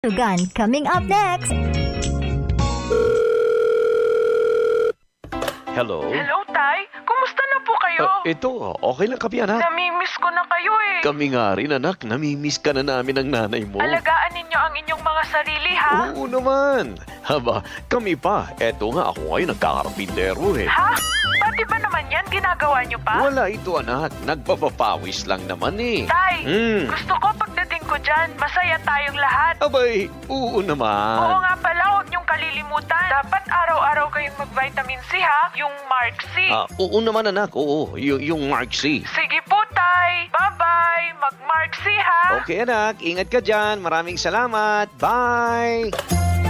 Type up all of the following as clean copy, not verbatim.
Gun coming up next. Hello? Hello, Tay. Kumusta na po kayo? Ito, okay lang kami, anak. Namimiss ko na kayo eh. Kami nga rin, anak. Namimiss ka na namin ng nanay mo. Alagaan ninyo ang inyong mga sarili, ha? Oo naman. Haba, kami pa. Eto nga, ako ngayon nagkakarapintero eh. Ha? Pati ba naman yan? Ginagawa nyo pa? Wala ito, anak. Nagpapapawis lang naman eh. Tay, gusto ko pagdating ko dyan, masaya tayong lahat. Abay, oo naman. Oo nga pala, huwag niyong kalilimutan. Dapat araw-araw kayong mag-vitamin C, ha? Yung Mark C. Oo naman, anak. Oo, yung Mark C. Sige po, Tay. Bye-bye. Mag-Mark C, ha? Okay, anak. Ingat ka dyan. Maraming salamat. Bye!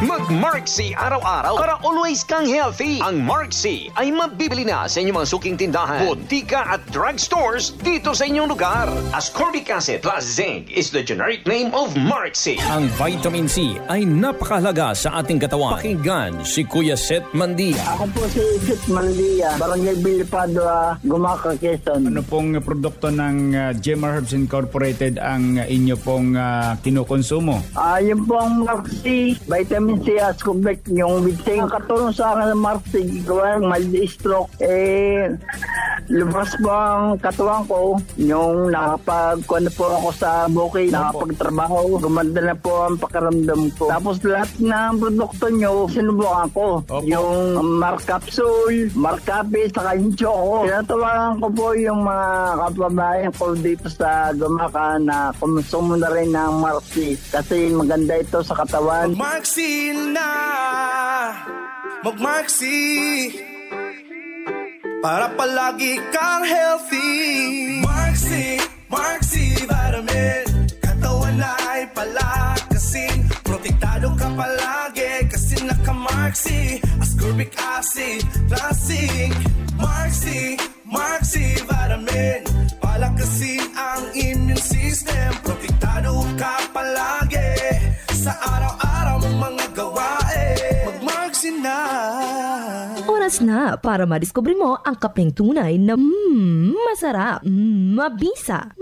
Mag-Mark C araw-araw para always kang healthy. Ang Mark C ay mabibili na sa inyong mga suking tindahan, botika at drugstores dito sa inyong lugar. Ascorbic acid plus zinc is the generic name of Mark C. Ang vitamin C ay napakahalaga sa ating katawan. Pakinggan si Kuya Seth Mandia. Ako po si Seth Mandia, Barangay Bilipado, Gumaca, Quezon. Ano pong produkto ng Gemma Herbs Incorporated ang inyo pong kinukonsumo? Yung pong Mark C, vitamin C, Ascorbic, yung bitsing katulong sa akin ng Mark C, gawang mild stroke, lumabas po ang katawan ko, yung nakapagkuhan po ako sa bukid, nakapagtrabaho, gumanda na po ang pakiramdam ko. Tapos lahat ng produkto nyo, sinubukan ko. Opo. Yung Mark Capsule, Mark Cafe, saka yung Choco. Tinatawagan ko po yung mga kababayan ko dito sa Gumaca na kumusumo na rin ng Mark C kasi maganda ito sa katawan. Mag-Mark-C na, mag-Mark-C para palagi kang healthy. Mark-C, Mark-C vitamin, katawan ay palakasin, protektado ka palagi kasi naka-Mark-C, ascorbic acid, plastic. Mark-C, Mark-C vitamin, palakasin ang immune system, protektado ka palagi sa araw-araw mong mga gawain. Mag-Mark-C na. Oras na para madiskubre mo ang kapeng tunay na masarap, mabisa,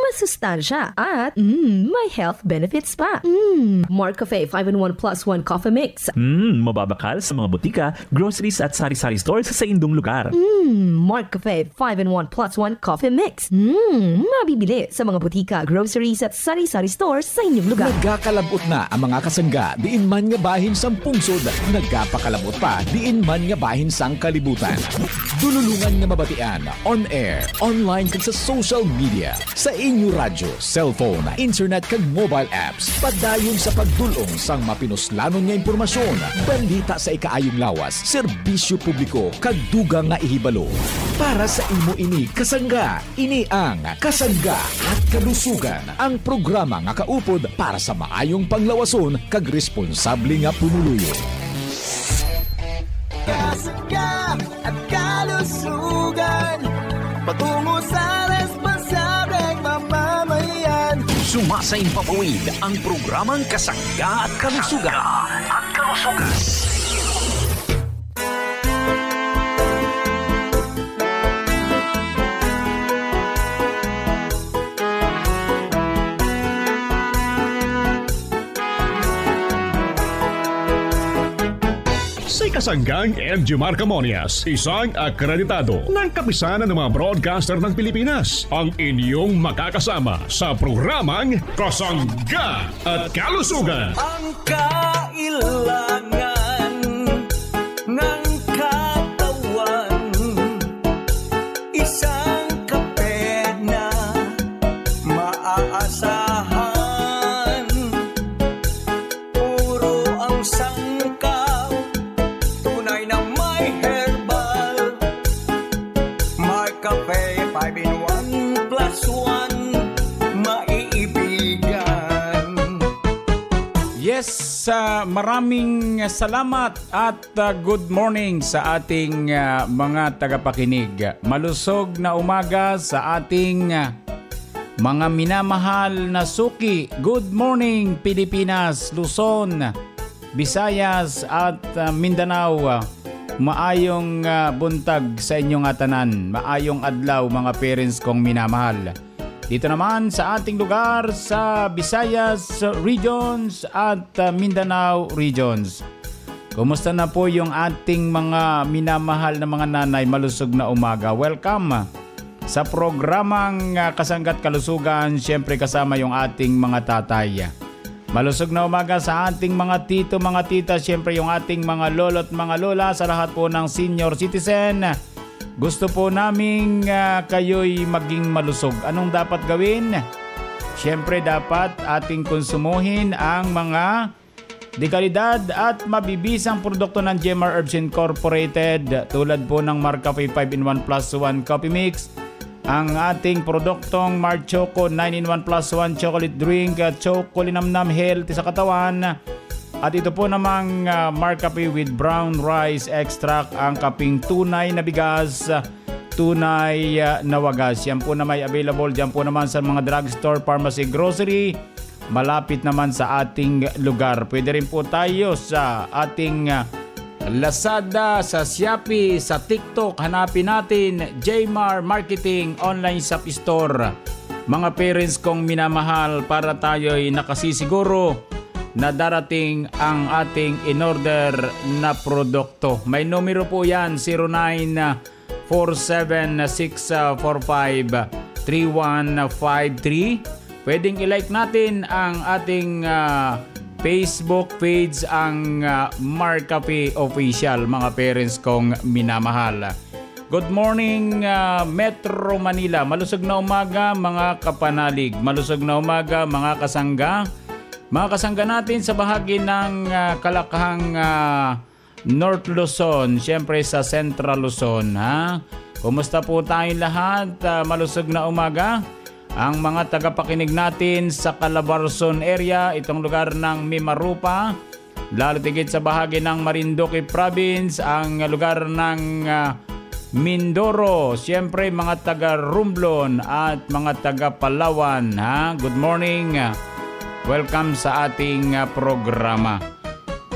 masustansya, at may health benefits pa. Mark Cafe 5-in-1 plus 1 coffee mix. Mababakal sa mga butika, groceries at sari-sari stores sa indong lugar. Mark Cafe 5-in-1 plus 1 coffee mix. Mabibili sa mga butika, groceries at sari-sari stores sa inyong lugar. Nagkakalabot na ang mga kasangga, diin man nga bahin sang pungsod. Nagkapakalabot pa, diin man nga bahin sang kalibutan. Dululungan nga mabatian, on air, online kag sa social media, sa inyo radyo, cellphone, internet kag mobile apps. Padayon sa pagdulong sang mapinuslanon nga impormasyon, balita sa ikaayong lawas, serbisyo publiko kag dugang nga ihibalo. Para sa imo ini kasangga, ini ang Kasangga at Kalusugan, ang programa nga kaupod para sa maayong panglawason kag responsable nga pumuluyo. Kasangga at Kalusugan, patungo sa responsableng mamamayan. Sumasaing papawid ang programang Kasangga at Kalusugan. Si Kasanggang MG Marcamonias, isang akreditado ng kapisanan ng mga broadcaster ng Pilipinas, ang inyong makakasama sa programang Kasangga at Kalusugan. Ang kailangan ng katawan, isang kape na maaasahan, puro ang sangkaw, tunay na may herbal. Mark Cafe 5-in-1 plus 1, maiibigan. Yes, maraming salamat at good morning sa ating mga tagapakinig. Malusog na umaga sa ating mga minamahal na suki. Good morning Pilipinas, Luzon, Visayas at Mindanao. Maayong buntag sa inyong atanan. Maayong adlaw mga parents kong minamahal. Dito naman sa ating lugar sa Visayas Regions at Mindanao Regions. Kumusta na po yung ating mga minamahal na mga nanay? Malusog na umaga. Welcome sa programang Kasangga't Kalusugan. Siyempre kasama yung ating mga tatay. Malusog na umaga sa ating mga tito, mga tita. Siyempre yung ating mga lolo at mga lola. Sa lahat po ng senior citizen. Gusto po naming kayo'y maging malusog. Anong dapat gawin? Siyempre dapat ating konsumuhin ang mga dekalidad at mabibisang produkto ng Jemar Herbs Incorporated tulad po ng Marcafe 5-in-1 plus 1 coffee mix, ang ating produktong Mar Choco 9-in-1 plus 1 chocolate drink, Choco Linamnam healthy sa katawan. At ito po namang Marcafe with brown rice extract, ang kaping tunay na bigas, tunay na wagas. Yan po na may available dyan po naman sa mga drugstore, pharmacy, grocery, malapit naman sa ating lugar. Pwede rin po tayo sa ating Lazada, sa Shopee, sa TikTok. Hanapin natin Jmar Marketing Online Shop Store. Mga parents kong minamahal, para tayo'y nakasisiguro na darating ang ating in-order na produkto. May numero po yan, 0947-645-3153. Pwedeng i-like natin ang ating Facebook page, ang Marcafe Official, mga parents kong minamahal. Good morning Metro Manila. Malusog na umaga mga kapanalig. Malusog na umaga mga kasangga. Mga kasangga natin sa bahagi ng Kalakahang North Luzon, siyempre sa Central Luzon. Kumusta po tayong lahat? Malusog na umaga. Ang mga tagapakinig natin sa Calabarzon area, itong lugar ng Mimarupa, lalo tigit sa bahagi ng Marinduque Province, ang lugar ng Mindoro, siyempre mga taga Romblon at mga taga Palawan. Good morning. Welcome sa ating programa.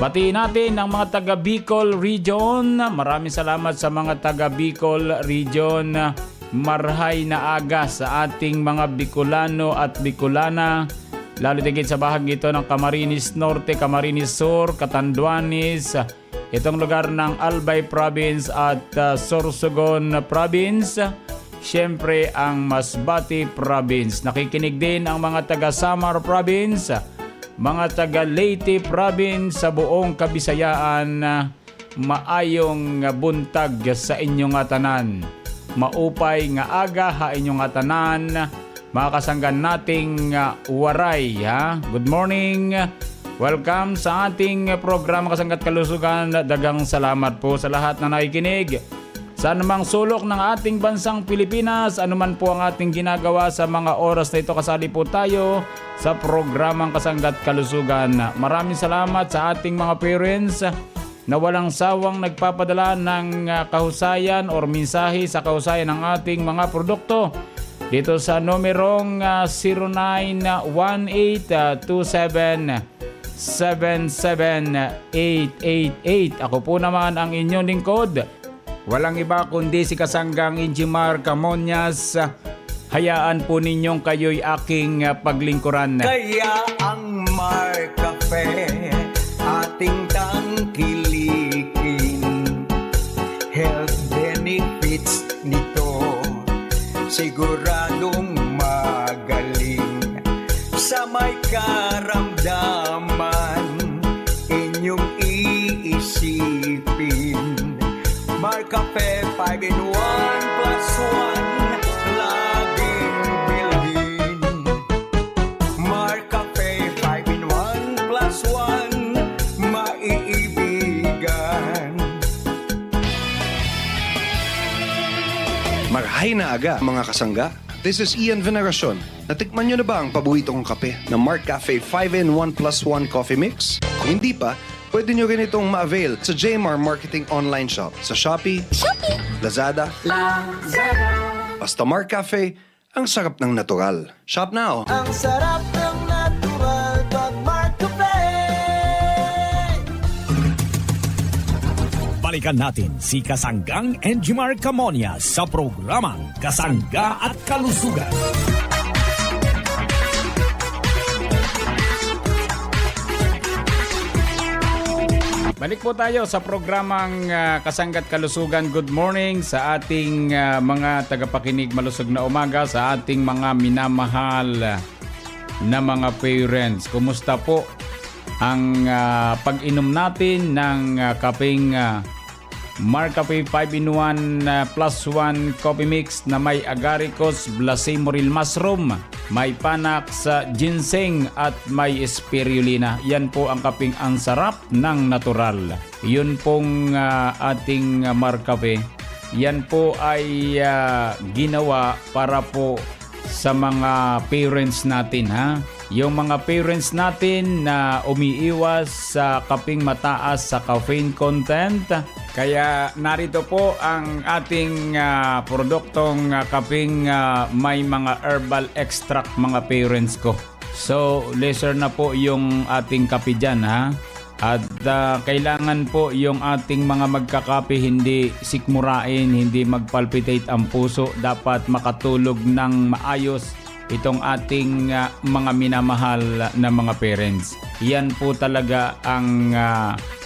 Batiin natin ang mga taga Bicol Region. Maraming salamat sa mga taga Bicol Region. Marhay na aga sa ating mga Bicolano at Bicolana. Lalo tigit sa bahagi ito ng Camarines Norte, Camarines Sur, Catanduanes, itong lugar ng Albay Province at Sorsogon Province. Siyempre ang Masbate Province. Nakikinig din ang mga taga Samar Province, mga taga Leyte Province, sa buong Kabisayaan. Maayong buntag sa inyong atanan. Maupay nga aga ha inyong atanan. Mga kasanggan nating waray. Good morning. Welcome sa ating programa Kasangga't Kalusugan. Dagang salamat po sa lahat na nakikinig. Sa anumang sulok ng ating bansang Pilipinas, anuman po ang ating ginagawa sa mga oras na ito, kasali po tayo sa programang Kasangga't Kalusugan. Maraming salamat sa ating mga parents na walang sawang nagpapadala ng kahusayan or mensahe sa kahusayan ng ating mga produkto. Dito sa numerong 0927-77888. Ako po naman ang inyong lingkod. Walang iba kundi si Kasanggang Injimar Camonias. Hayaan po ninyong kayo'y aking paglingkuran. Kaya ang Marcafe ating tangkilikin. Health benefits nito siguradong magaling. Sa may karamdaman inyong iisipin. Marcafe 5-in-1 plus 1, laging bilhin. Marcafe 5-in-1 plus 1, maiibigan. Marhay na aga mga kasangga. This is Ian Veneracion. Natikman nyo na ba ang paborito kong kape na Marcafe 5-in-1 plus 1 coffee mix? Kung hindi pa, pwede nyo rin itong ma-avail sa Jmar Marketing Online Shop sa Shopee, Lazada, basta Marcafe, ang sarap ng natural. Shop now! Ang sarap ng natural pag Marcafe. Balikan natin si Kasanggang Enjimar Camonias sa programang Kasangga at Kalusugan. Balik po tayo sa programang Kasangga't Kalusugan. Good morning sa ating mga tagapakinig, malusog na umaga sa ating mga minamahal na mga parents. Kumusta po ang pag-inom natin ng kapeng Marcafe 5-in-1 plus 1 coffee mix na may agaricus, blasemoril mushroom, may panax, ginseng at may spirulina. Yan po ang kapeng ang sarap ng natural. Yun pong ating Marcafe. Yan po ay ginawa para po sa mga parents natin, ha? Yung mga parents natin na umiiwas sa kapeng mataas sa caffeine content. Kaya narito po ang ating produktong kapeng may mga herbal extract, mga parents ko. So, lesser na po yung ating kape dyan, ha? At kailangan po yung ating mga magkakape hindi sikmurain, hindi magpalpitate ang puso. Dapat makatulog ng maayos itong ating mga minamahal na mga parents. Yan po talaga ang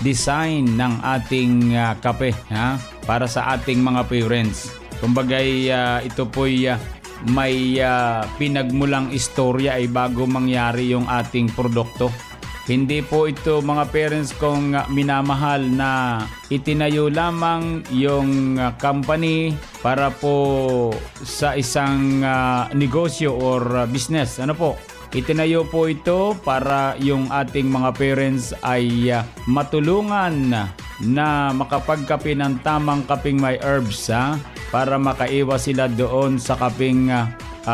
design ng ating kape, ha? Para sa ating mga parents. Kumbagay ito po'y may pinagmulang istorya ay bago mangyari yung ating produkto. Hindi po ito, mga parents kong minamahal, na itinayo lamang yung company para po sa isang negosyo or business. Ano po? Itinayo po ito para yung ating mga parents ay matulungan na makapagkape ng tamang kapeng may herbs, ha? Para makaiwas sila doon sa kapeng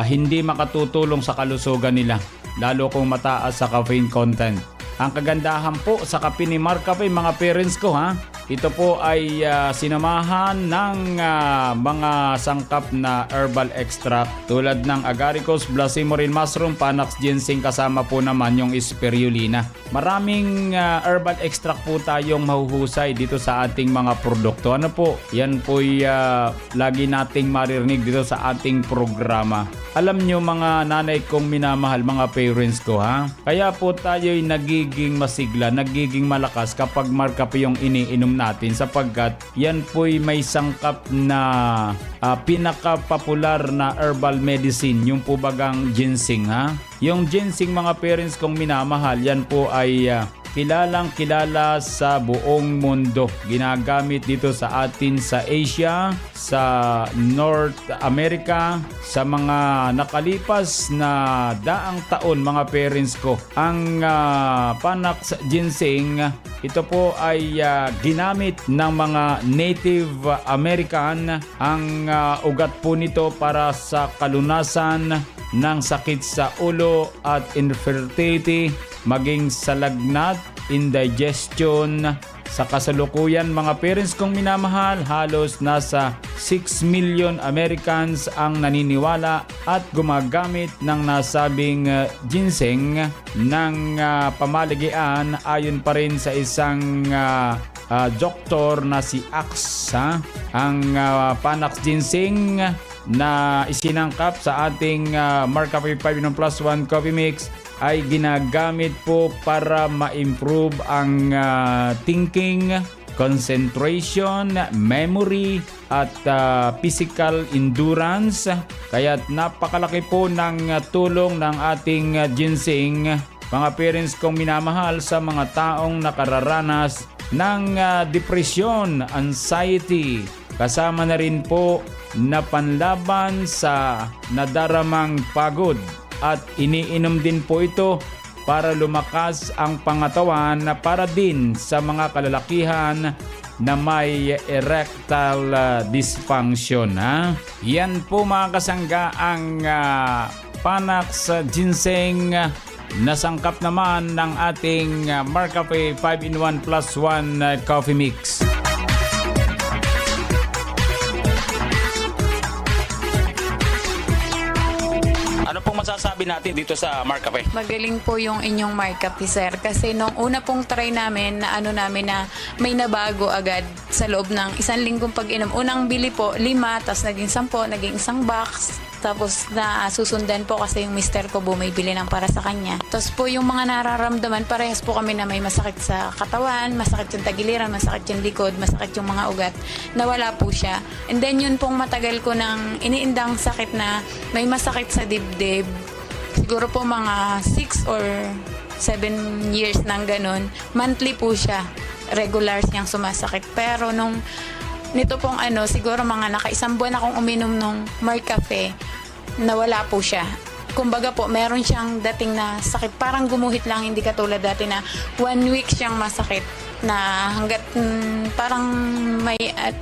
hindi makatutulong sa kalusugan nila, lalo kung mataas sa caffeine content. Ang kagandahan po sa kape ni Marcafe, mga parents ko, ha? Ito po ay sinamahan ng mga sangkap na herbal extract tulad ng agaricus, blasemoril mushroom, panax, ginseng, kasama po naman yung spirulina. Maraming herbal extract po tayong mahuhusay dito sa ating mga produkto. Ano po? Yan po'y lagi nating maririnig dito sa ating programa. Alam nyo, mga nanay kong minamahal, mga parents ko, ha? Kaya po tayo'y nagiging masigla, nagiging malakas kapag Marcafe yung iniinom natin, sapagkat yan po'y may sangkap na pinaka-popular na herbal medicine, yung po bagang ginseng, ha? Yung ginseng, mga parents kong minamahal, yan po ay kilalang kilala sa buong mundo. Ginagamit dito sa atin sa Asia, sa North America, sa mga nakalipas na daang taon, mga parents ko. Ang panax ginseng, ito po ay ginamit ng mga Native American. Ang ugat po nito para sa kalunasan ng sakit sa ulo at infertility, maging sa lagnat, indigestion. Sa kasalukuyan, mga parents kong minamahal, halos nasa 6 million Americans ang naniniwala at gumagamit ng nasabing ginseng ng pamalagian, ayon pa rin sa isang doktor na si Axe, ha? Ang panax ginseng na isinangkap sa ating Marcafe 5-in-1 plus 1 coffee mix ay ginagamit po para ma-improve ang thinking, concentration, memory at physical endurance. Kaya napakalaki po ng tulong ng ating ginseng, mga parents kong minamahal, sa mga taong nakararanas ng depression, anxiety. Kasama na rin po na panlaban sa nadaramang pagod. At iniinom din po ito para lumakas ang pangatawan, na para din sa mga kalalakihan na may erectile dysfunction, ha? Yan po, mga kasangga, ang panax ginseng na sangkap naman ng ating Marcafe 5-in-1 plus 1 coffee mix. Ano pong masasabi natin dito sa Marcafe? Magaling po yung inyong Marcafe, sir. Kasi nung una pong try namin, na may nabago agad sa loob ng 1 linggong pag-inom. Unang bili po, 5, tapos naging 10, naging 1 box. Tapos susundan po kasi yung mister ko bumibili ng para sa kanya. Tapos po yung mga nararamdaman, parehas po kami na may masakit sa katawan, masakit yung tagiliran, masakit yung likod, masakit yung mga ugat. Nawala po siya. And then yun pong matagal ko nang iniindang sakit na may masakit sa dibdib. Siguro po mga 6 or 7 years nang ganun. Monthly po siya. Regular siyang sumasakit. Pero nito pong siguro mga naka-1 buwan akong uminom nung Marcafe, nawala po siya. Kumbaga po, meron siyang dating na sakit. Parang gumuhit lang, hindi katulad dati na 1 week siyang masakit. Na hanggat parang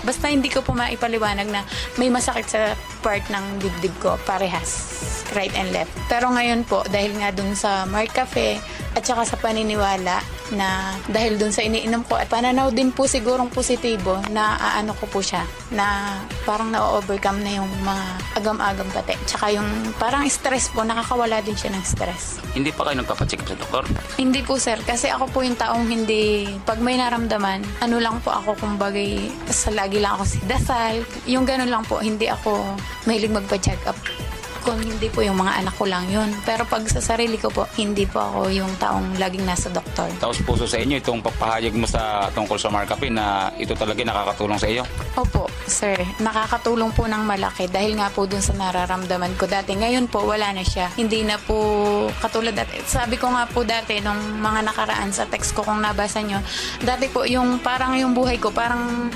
basta hindi ko po maipaliwanag na may masakit sa part ng dibdib ko, parehas, right and left. Pero ngayon po, dahil nga dun sa Marcafe at saka sa paniniwala na dahil dun sa iniinom ko at pananaw din po sigurong positibo na ko po siya, na parang na-overcome na yung mga agam-agam pati. Tsaka yung parang stress po, nakakawala din siya ng stress. Hindi pa kayo nagpapacheck up sa doktor? Hindi po sir, kasi ako po yung taong hindi, pag may naramdaman, lang po ako, kumbagay, lagi lang ako si dasal, yung ganun lang po, hindi ako mahilig magpa-check up. Kung hindi po yung mga anak ko lang yun. Pero pag sa sarili ko po, hindi po ako yung taong laging nasa doktor. Tapos puso sa inyo itong pagpahayag mo sa tungkol sa Marcafe na ito talaga nakakatulong sa iyo? Opo, sir. Nakakatulong po ng malaki dahil nga po dun sa nararamdaman ko dati. Ngayon po, wala na siya. Hindi na po katulad dati. Sabi ko nga po dati, nung mga nakaraan sa text ko kung nabasa nyo, dati po yung parang yung buhay ko, parang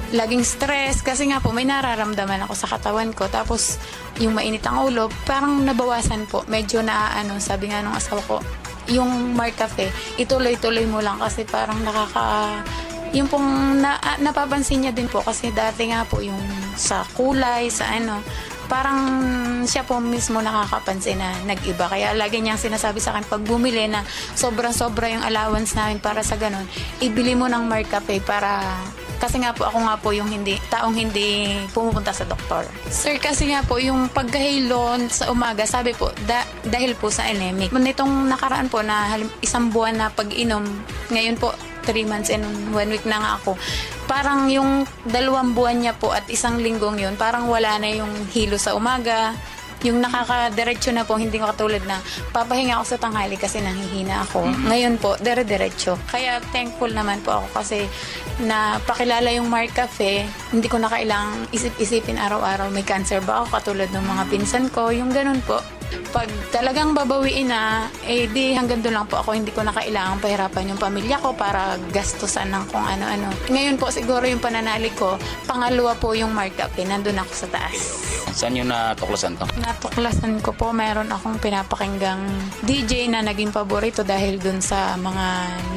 laging stress kasi nga po may nararamdaman ako sa katawan ko. Tapos yung mainit ang ulo, parang nabawasan po. Medyo sabi nga nung asawa ko, yung Marcafe, ituloy-tuloy mo lang kasi parang yung pong napapansin niya din po kasi dati nga po yung sa kulay, sa parang siya po mismo nakakapansin na nag-iba. Kaya lagi niyang sinasabi sa akin, pag bumili na sobra-sobra yung allowance namin para sa ganun, ibili mo ng Marcafe para... Kasi nga po, ako nga po yung taong hindi pumupunta sa doktor. Sir, kasi nga po, yung pagkahilo sa umaga, sabi po, dahil po sa anemic. Nitong nakaraan po na 1 buwan na pag-inom, ngayon po, 3 months and 1 week na nga ako. Parang yung 2 buwan niya po at 1 linggong yun, parang wala na yung hilo sa umaga. Yung nakakadiretso na po, hindi ko katulad na papahinga ako sa tanghali kasi nanghihina ako. Ngayon po, dire-diretso. Kaya thankful naman po ako kasi napakilala yung Marcafe. Hindi ko na kailangang isip-isipin araw-araw may cancer ba ako katulad ng mga pinsan ko. Yung ganun po. Pag talagang babawiin na, di hanggang doon lang po ako. Hindi ko na kailangang pahirapan yung pamilya ko para gastusan ng kung ano-ano. Ngayon po siguro yung pananalig ko, pangalawa po yung Marcafe. Nandun ako sa taas. Saan yung natuklasan to? Natuklasan ko po, meron akong pinapakinggang DJ na naging paborito dahil dun sa mga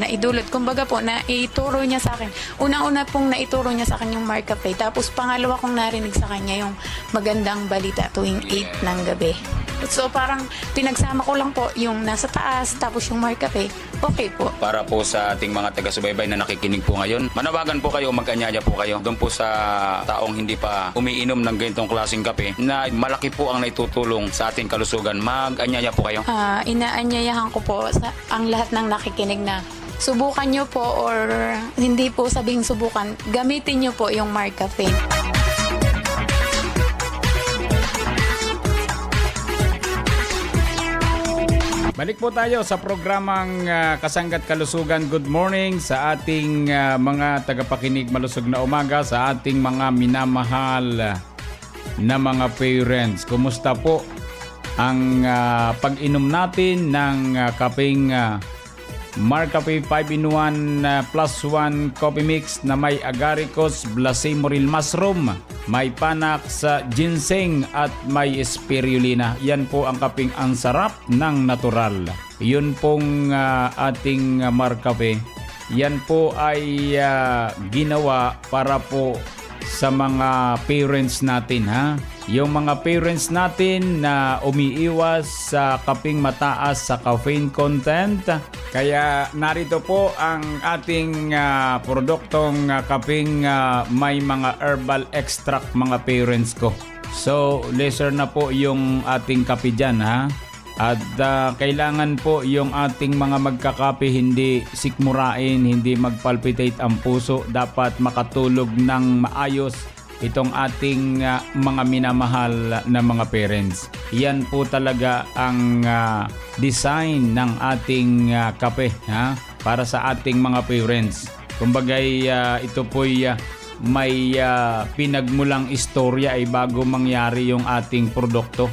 naidulot. Kumbaga po, naituro niya sa akin. Una-una pong naituro niya sa akin yung Marcafe. Tapos pangalawa kong narinig sa kanya yung magandang balita tuwing 8 ng gabi. So parang pinagsama ko lang po yung nasa taas tapos yung Marcafe, okay po. Para po sa ating mga taga-subaybay na nakikinig po ngayon, manawagan po kayo, mag-anyaya po kayo doon po sa taong hindi pa umiinom ng ganitong klaseng kape na malaki po ang naitutulong sa ating kalusugan. Mag-anyaya po kayo. Inaanyayahan ko po ang lahat ng nakikinig na subukan nyo po or hindi po sabing subukan, gamitin nyo po yung Marcafe. Balik po tayo sa programang Kasanggat Kalusugan. Good morning sa ating mga tagapakinig, malusog na umaga sa ating mga minamahal na mga parents. Kumusta po ang pag-inom natin ng kapeng Marcafe 5-in-1 plus 1 coffee mix na may agaricus, blasemoril mushroom, may panak sa ginseng at may spirulina. Yan po ang kapeng ang sarap ng natural. Yun pong ating Marcafe. Yan po ay ginawa para po sa mga parents natin, ha? Yung mga parents natin na umiiwas sa kapeng mataas sa caffeine content. Kaya narito po ang ating produktong kapeng may mga herbal extract, mga parents ko. So, lesser na po yung ating kape dyan, ha? At kailangan po yung ating mga magkakape hindi sikmurain, hindi magpalpitate ang puso. Dapat makatulog ng maayos itong ating mga minamahal na mga parents. Yan po talaga ang design ng ating kape para sa ating mga parents. Kumbagay ito po'y may pinagmulang istorya ay bago mangyari yung ating produkto.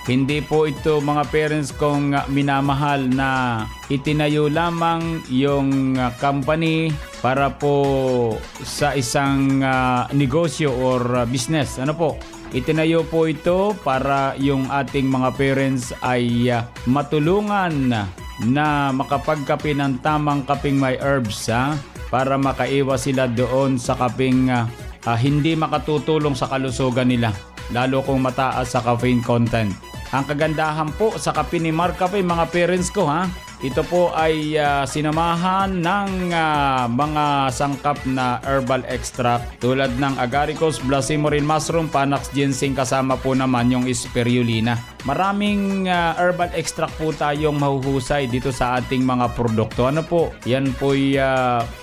Hindi po ito mga parents kong minamahal na itinayo lamang yung company para po sa isang negosyo or business. Ano po? Itinayo po ito para yung ating mga parents ay matulungan na makapagkape ng tamang kaping may herbs para makaiwas sila doon sa kaping hindi makatutulong sa kalusugan nila, lalo kung mataas sa caffeine content. Ang kagandahan po sa kape ni Mark Cafe, mga parents ko ito po ay sinamahan ng mga sangkap na herbal extract tulad ng agaricus, blosimorin mushroom, panax ginseng, kasama po naman yung spirulina. Maraming herbal extract po tayong mahuhusay dito sa ating mga produkto. Ano po? Yan po'y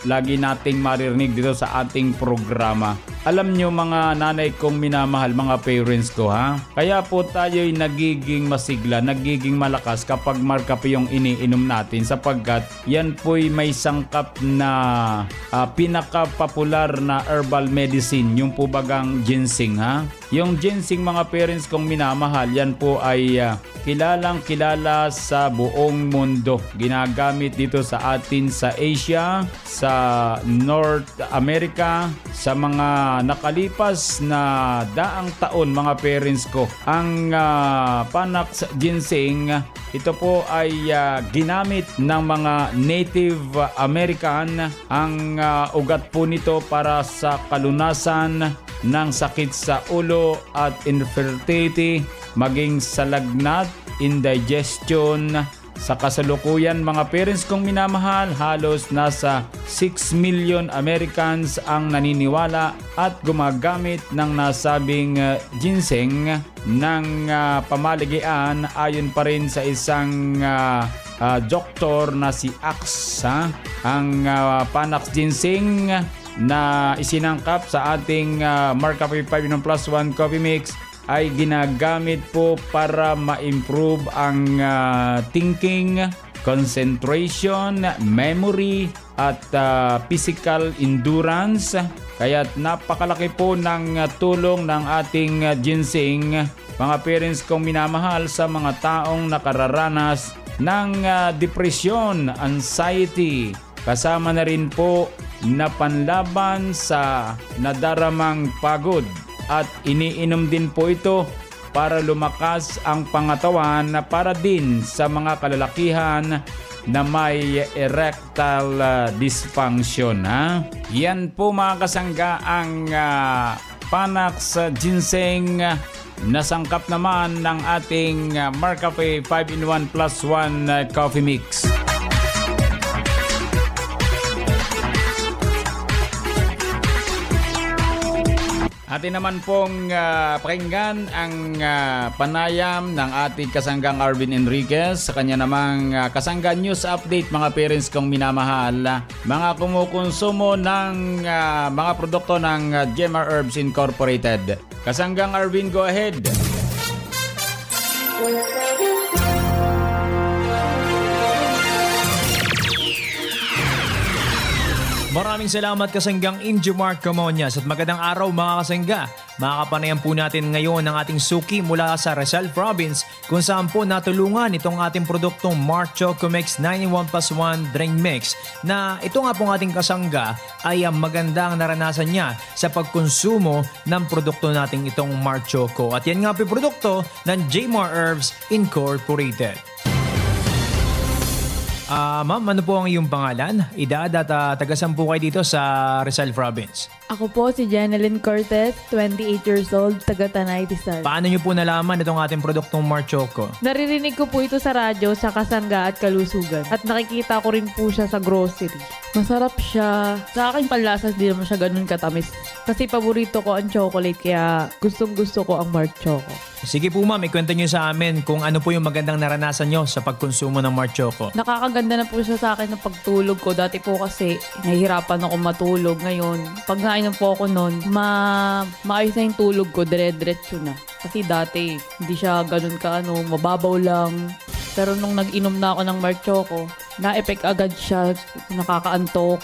lagi nating maririnig dito sa ating programa. Alam nyo mga nanay kong minamahal, mga parents ko kaya po tayo'y nagiging masigla, nagiging malakas kapag Mark Cafe yung iniinom natin sapagkat yan po'y may sangkap na pinaka-popular na herbal medicine, yung po bagang ginseng Yung ginseng mga parents kong minamahal, yan po ay kilalang kilala sa buong mundo. Ginagamit dito sa atin sa Asia, sa North America, sa mga nakalipas na daang taon mga parents ko. Ang panax ginseng, ito po ay ginamit ng mga Native American. Ang ugat po nito para sa kalunasan ng sakit sa ulo at infertility, maging sa lagnat, indigestion. Sa kasalukuyan mga parents kong minamahal, halos nasa 6 million Americans ang naniniwala at gumagamit ng nasabing ginseng ng pamalagian ayon pa rin sa isang doktor na si Axe. Ang panax ginseng na isinangkap sa ating Mark Cafe 5 plus 1 coffee mix ay ginagamit po para ma-improve ang thinking, concentration, memory at physical endurance. Kaya napakalaki po ng tulong ng ating ginseng, mga parents kong minamahal, sa mga taong nakararanas ng depression, anxiety. Kasama na rin po na panlaban sa nadaramang pagod. At iniinom din po ito para lumakas ang pangatawan na para din sa mga kalalakihan na may erectile dysfunction. Yan po mga kasangga ang panax ginseng na sangkap naman ng ating Mark Cafe 5-in-1 plus 1 coffee mix. Atin naman pong pakinggan ang panayam ng ating kasanggang Arvin Enriquez sa kanya namang kasangga news update, mga parents kong minamahal, mga kumukonsumo ng mga produkto ng Gemar Herbs Incorporated. Kasanggang Arvin, go ahead. Maraming salamat kasanggang Injomar Camonias at magandang araw mga kasangga. Makakapanayan po natin ngayon ang ating suki mula sa Rizal Province kung saan po natulungan itong ating produktong Mark Choco Mix 9-in-1 plus 1 drink mix na ito nga pong ating kasangga ay magandang naranasan niya sa pagkonsumo ng produkto nating itong Mark Choco. At yan nga po produkto ng Gemar Herbs Incorporated. Ma'am, ano po ang iyong pangalan, edad at tagasan po kayo dito sa Rizal Province? Ako po si Jeneline Cortez, 28 years old, taga Tanay, Rizal. Paano niyo po nalaman itong ating produktong Mark Choco? Naririnig ko po ito sa radyo sa Kasangga at Kalusugan at nakikita ko rin po siya sa grocery. Masarap siya. Sa akin panlasa, di naman siya ganun katamis. Kasi paborito ko ang chocolate, kaya gustong-gusto ko ang Mark Choco. Sige po ma'am, ikwento nyo sa amin kung ano po yung magandang naranasan nyo sa pagkonsumo ng Mark Choco. Nakakaganda na po siya sa akin ng pagtulog ko. Dati po kasi nahihirapan ako matulog. Ngayon, pag nainom po ako nun, maayos na yung tulog ko, dire-diretso na. Kasi dati, hindi siya ganun mababaw lang. Pero nung nag-inom na ako ng Mark Choco, na-effect agad siya, nakakaantok.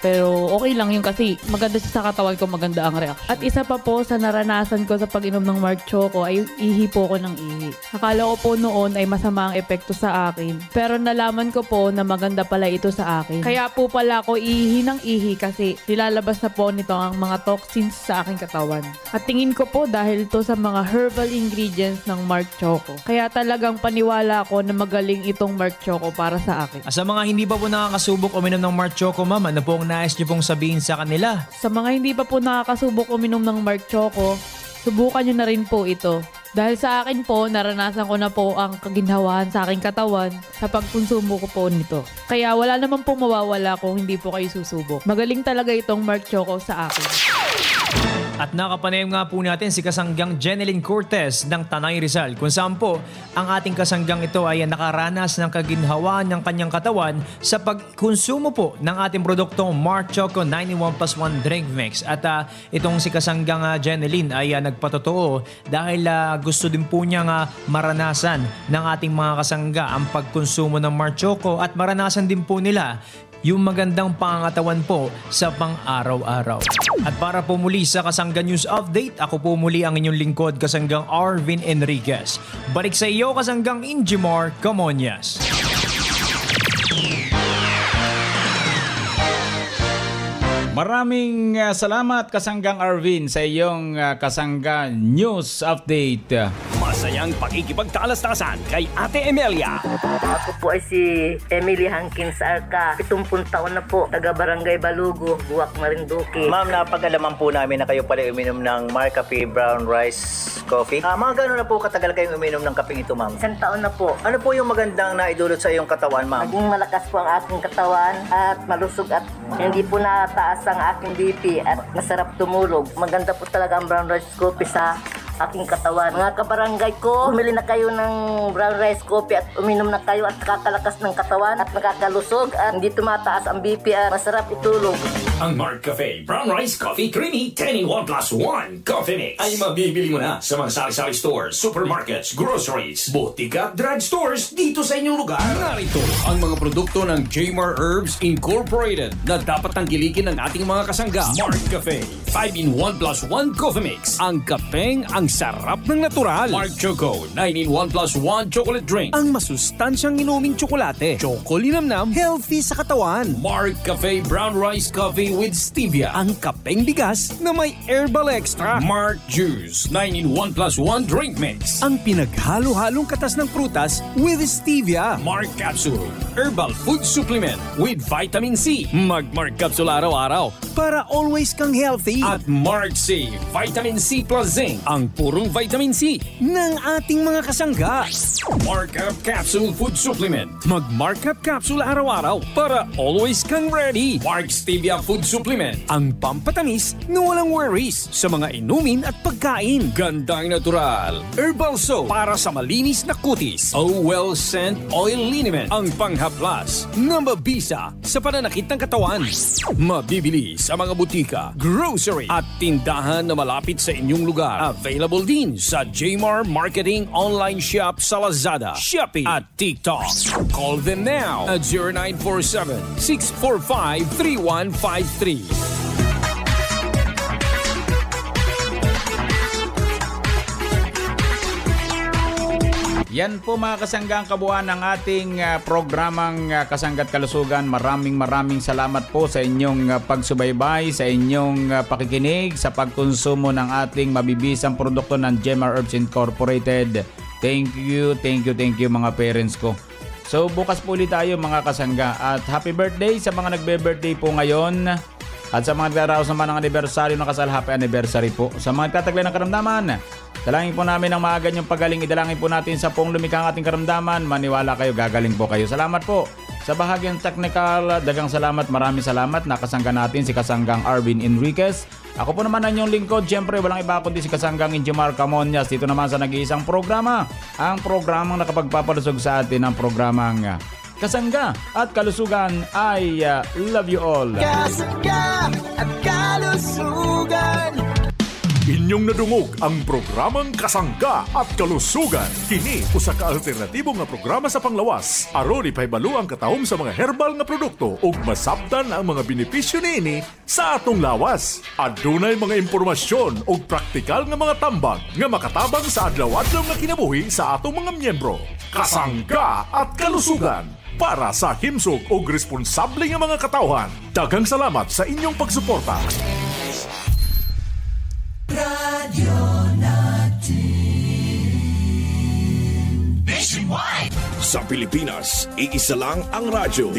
Pero okay lang yun kasi maganda siya sa katawan ko, maganda ang reaction. At isa pa po sa naranasan ko sa pag-inom ng Mark Choco ay ihi po ko ng ihi. Akala ko po noon ay masama ang epekto sa akin. Pero nalaman ko po na maganda pala ito sa akin. Kaya po pala ako ihi ng ihi kasi nilalabas na po nito ang mga toxins sa aking katawan. At tingin ko po dahil to sa mga herbal ingredients ng Mark Choco. Kaya talagang paniwala ko na magaling itong Mark Choco para sa akin. Sa mga hindi pa po nakakasubok uminom ng Mark Choco, ma'am, ano po ang nais niyo pong sabihin sa kanila? Sa mga hindi pa po nakakasubok uminom ng Mark Choco, subukan nyo na rin po ito. Dahil sa akin po, naranasan ko na po ang kaginhawaan sa aking katawan sa pagkonsumo ko po nito. Kaya wala naman po mawawala kung hindi po kayo susubok. Magaling talaga itong Mark Choco sa akin. At nakapanayam nga po natin si kasanggang Jeneline Cortez ng Tanay Rizal, kung saan po ang ating kasanggang ito ay nakaranas ng kaginhawaan ng kanyang katawan sa pagkonsumo po ng ating produktong Mark Choco 9-in-1+1 Drink Mix. At itong si kasanggang Jeneline ay nagpatotoo dahil gusto din po niyang maranasan ng ating mga kasangga ang pagkonsumo ng Mark Choco at maranasan din po nila yung magandang pangangatawan po sa pang-araw-araw. At para po muli sa Kasangga News Update, ako po muli ang inyong lingkod, Kasanggang Arvin Enriquez. Balik sa iyo, Kasanggang Injimar Camonias. Maraming salamat, Kasanggang Arvin, sa iyong Kasangga News Update. Masayang pakikipagtalas-talasan kay Ate Emelia. Ako po ay si Emily Hankins Arca. 70 taon na po. Taga Barangay Balugo, Buwak, Marinduque. Ma'am, napagalaman po namin na kayo pala uminom ng Mark Cafe Brown Rice Coffee. Mga gano'n na po katagal kayong uminom ng kapeng ito, ma'am? 1 taon na po. Ano po yung magandang naidulot sa iyong katawan, ma'am? Maging malakas po ang aking katawan at malusog at hindi po nataas ang aking BP at masarap tumulog. Maganda po talaga ang Brown Rice Coffee sa aking katawan. Mga kabarangay ko, bumili na kayo ng brown rice coffee at uminom na kayo at nakakalakas ng katawan at nakakalusog at hindi tumataas ang BP at masarap itulog. Ang Mark Cafe Brown Rice Coffee Creamy 10-in-1+1 Coffee Mix ay mabibili mo na sa mga sari-sari stores, supermarkets, groceries, butika, drugstores dito sa inyong lugar. Narito ang mga produkto ng Jmar Herbs Incorporated na dapat tangkilikin ng ating mga kasangga. Mark Cafe 5-in-1+1 Coffee Mix. Ang kapeng ang sarap ng natural. Mark Choco 9-in-1+1 Chocolate Drink. Ang masustansyang inuming tsokolate. Choco linamnam, healthy sa katawan. Mark Cafe Brown Rice Coffee with Stevia. Ang kapeng bigas na may herbal extract. Mark Juice 9-in-1+1 Drink Mix. Ang pinaghalo-halong katas ng prutas with Stevia. Mark Capsule Herbal Food Supplement with Vitamin C. Mag-Mark Capsule araw-araw para always kang healthy. At Mark C Vitamin C plus Zinc. Ang purong vitamin C ng ating mga kasangga. Markup Capsule Food Supplement. Mag-Markup Capsule araw-araw para always kang ready. Mark Stevia Food Supplement. Ang pampatamis na walang worries sa mga inumin at pagkain. Gandang natural. Herbal soap para sa malinis na kutis. Well Scent Oil Liniment. Ang panghaplas na mabisa sa pananakit ng katawan. Mabibili sa mga butika, grocery at tindahan na malapit sa inyong lugar. Available din sa Jmar Marketing Online Shop sa Lazada, Shopee at TikTok. Call them now at 0947-645-3153. Yan po mga kasanggang kabuuan ng ating programang Kasangga't Kalusugan. Maraming salamat po sa inyong pagsubaybay, sa inyong pakikinig, sa pagkonsumo ng ating mabibisang produkto ng Jmar Herbs Incorporated. Thank you mga parents ko. So bukas po ulit tayo mga kasangga. At happy birthday sa mga nagbe-birthday po ngayon. At sa mga naglaraos naman ng anibersaryo ng kasal, happy anniversary po. Sa mga nagtataglay ng karamdaman, dalangin po namin ang maaga niyong pagaling. Idalangin po natin sa pong lumikha ang ating karamdaman. Maniwala kayo, gagaling po kayo. Salamat po Sa bahagyang technical, dagang salamat, maraming salamat. Nakasangga natin si Kasanggang Arvin Enriquez. Ako po naman ang inyong lingkod. Siyempre, walang iba kundi si Kasanggang Injimar Camonias. Dito naman sa nag-iisang programa. Ang programang nakapagpapalusog sa atin ang programang Kasangga at Kalusugan. I love you all. Kasangga at Kalusugan. Inyong nadungog ang programang Kasangga at Kalusugan. Kini usa ka alternatibo nga programa sa panglawas. Aron ipahibalo ang katahom sa mga herbal nga produkto ug masabtan ang mga benepisyo niini sa atong lawas. Adunay mga impormasyon ug praktikal nga mga tambag nga makatabang sa adlaw-adlaw nga kinabuhi sa atong mga miyembro. Kasangga at Kalusugan. Para sa himsog ug responsable nga mga katawhan. Daghang salamat sa inyong pagsuporta. Radio natin. Nationwide. Sa Pilipinas, iisa lang ang radyo.